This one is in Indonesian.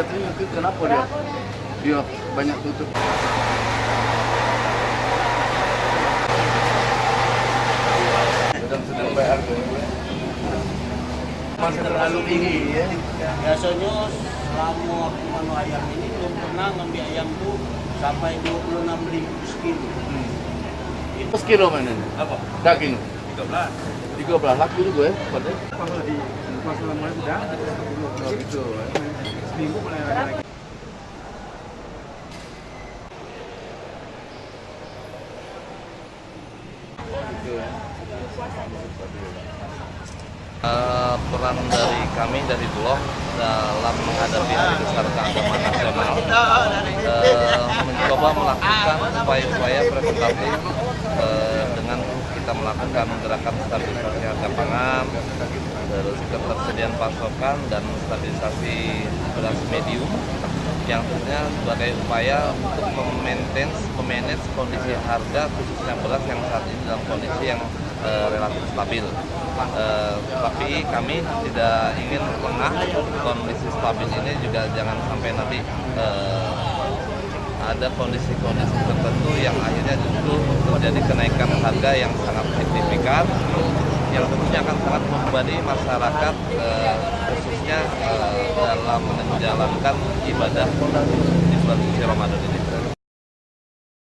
Itu kenapa dia banyak tutup? Sedang bayar masih terlalu tinggi ya. Biasanya selama aku manu ayam ini belum pernah ngambil ayam tuh sampai 26.000 sekilo. Itu sekilo mana? Apa? Daging 13. 13 laku juga ya. Padahal Kalau di pasar mulai udah gitu. seminggu mulai lagi. Peran dari kami dari Bulog dalam menghadapi Hari Besar Keagamaan Nasional mencoba melakukan upaya-upaya preventatif dengan kita melakukan gerakan stabilisasi harga pangan, terus ketersediaan pasokan dan stabilisasi beras medium yang tentunya sebagai upaya untuk memanage kondisi harga khususnya beras yang saat ini dalam kondisi yang relatif stabil. Tapi kami tidak ingin lengah, kondisi stabil ini juga jangan sampai nanti ada kondisi-kondisi tertentu yang akhirnya justru terjadi kenaikan harga yang sangat signifikan yang tentunya akan sangat membebani masyarakat khususnya dalam menjalankan ibadah di bulan suci Ramadan ini.